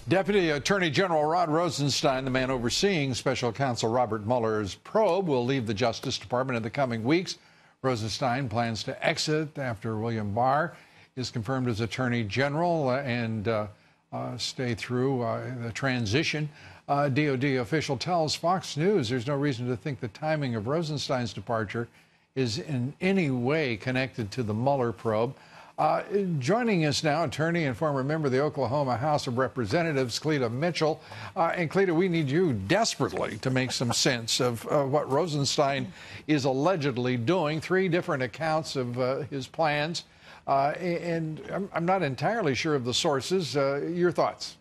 Deputy Attorney General Rod Rosenstein, the man overseeing Special Counsel Robert Mueller's probe, will leave the Justice Department in the coming weeks. Rosenstein plans to exit after William Barr is confirmed as Attorney General and stay through the transition. DOD official tells Fox News there's no reason to think the timing of Rosenstein's departure is in any way connected to the Mueller probe. Joining us now, attorney and former member of the Oklahoma House of Representatives, Cleta Mitchell. And Cleta, we need you desperately to make some sense of what Rosenstein is allegedly doing. 3 different accounts of his plans. And I'm not entirely sure of the sources. Your thoughts?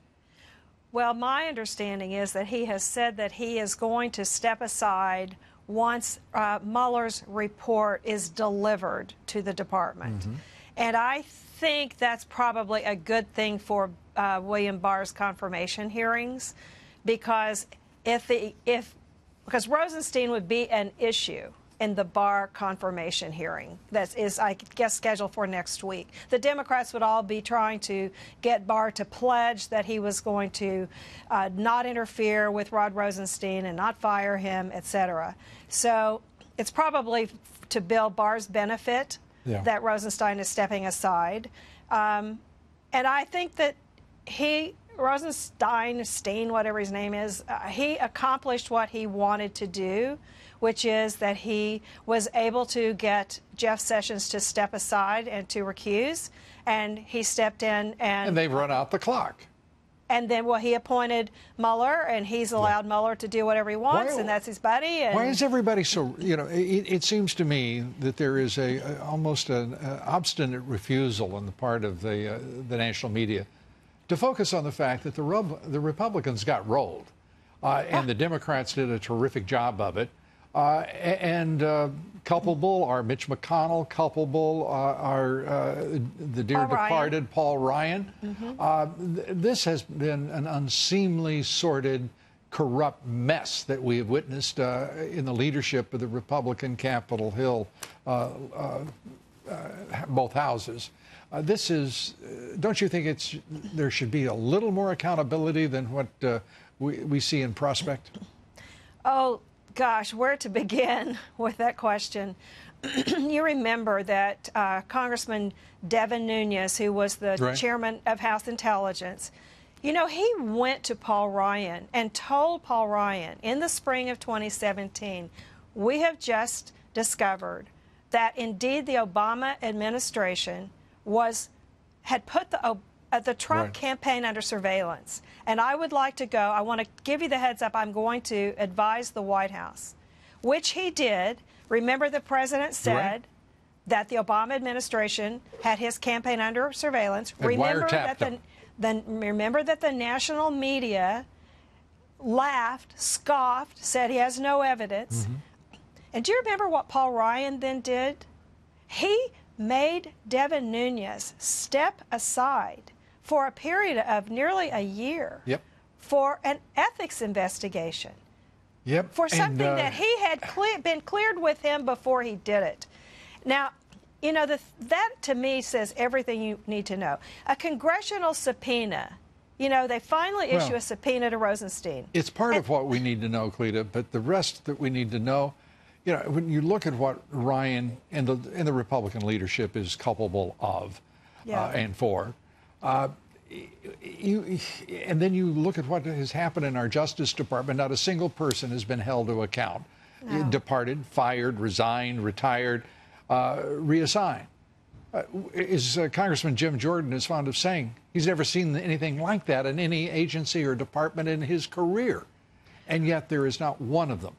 Well, my understanding is that he has said that he is going to step aside once Mueller's report is delivered to the department. Mm-hmm. And I think that's probably a good thing for William Barr's confirmation hearings, because because Rosenstein would be an issue in the Barr confirmation hearing that is, I guess, scheduled for next week. The Democrats would all be trying to get Barr to pledge that he was going to not interfere with Rod Rosenstein and not fire him, etc. So it's probably to Bill Barr's benefit that Rosenstein is stepping aside. And I think that Rosenstein, whatever his name is, he accomplished what he wanted to do, which is that he was able to get Jeff Sessions to step aside and to recuse, and he stepped in and they've run out the clock. And then, well, he appointed Mueller, and he's allowed Mueller to do whatever he wants, and that's his buddy. And why is everybody so, it seems to me that there is almost an obstinate refusal on the part of the national media to focus on the fact that the Republicans got rolled, and the Democrats did a terrific job of it. Culpable are Mitch McConnell, culpable are the dear departed Paul Ryan. Mm-hmm. This has been an unseemly, sordid, corrupt mess that we have witnessed in the leadership of the Republican Capitol Hill, both houses. This is, don't you think there should be a little more accountability than what we see in prospect? Oh, gosh, where to begin with that question? You remember that Congressman Devin Nunes, who was the chairman of House Intelligence, he went to Paul Ryan and told Paul Ryan in the spring of 2017, we have just discovered that indeed the Obama administration had put the Trump campaign under surveillance. And I would like to go, I want to give you the heads up, I'm going to advise the White House, which he did. Remember, the president said that the Obama administration had his campaign under surveillance. Remember that the national media laughed, scoffed, said he has no evidence. Mm-hmm. And do you remember what Paul Ryan then did? He made Devin Nunes step aside for a period of nearly a year for an ethics investigation. For something that he had been cleared with him before he did it. Now, that to me says everything you need to know. A congressional subpoena, they finally issue a subpoena to Rosenstein. It's part of what we need to know, Cleta, but the rest that we need to know, when you look at what Ryan and the Republican leadership is culpable of and for, and then you look at what has happened in our Justice Department. Not a single person has been held to account. Departed, fired, resigned, retired, reassigned. As Congressman Jim Jordan is fond of saying, he's never seen anything like that in any agency or department in his career. And yet there is not one of them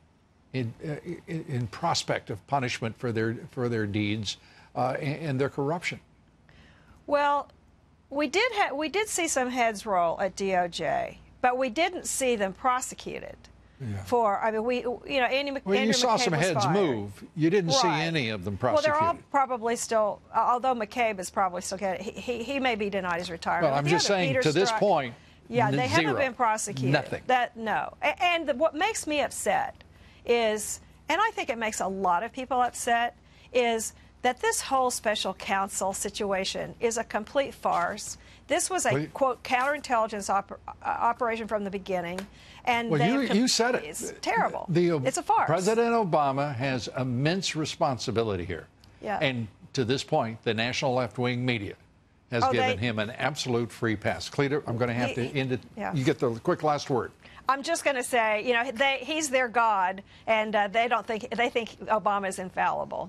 in prospect of punishment for their deeds and their corruption. Well, we did see some heads roll at DOJ, but we didn't see them prosecuted. For Andy you saw some heads move. You didn't see any of them prosecuted. Well, they're all probably still, although McCabe is probably still getting, he may be denied his retirement. Well, I'm just saying to this point, they haven't been prosecuted. Nothing. And what makes me upset is, and I think it makes a lot of people upset, is that this whole special counsel situation is a complete farce. This was a, quote, counterintelligence operation from the beginning. And well, you said it. It's terrible. It's a farce. President Obama has immense responsibility here. Yeah. And to this point, the national left-wing media has given him an absolute free pass. Cleta, I'm going to have to end it. Yeah. You get the quick last word. I'm just going to say, you know, he's their God, and they think Obama is infallible.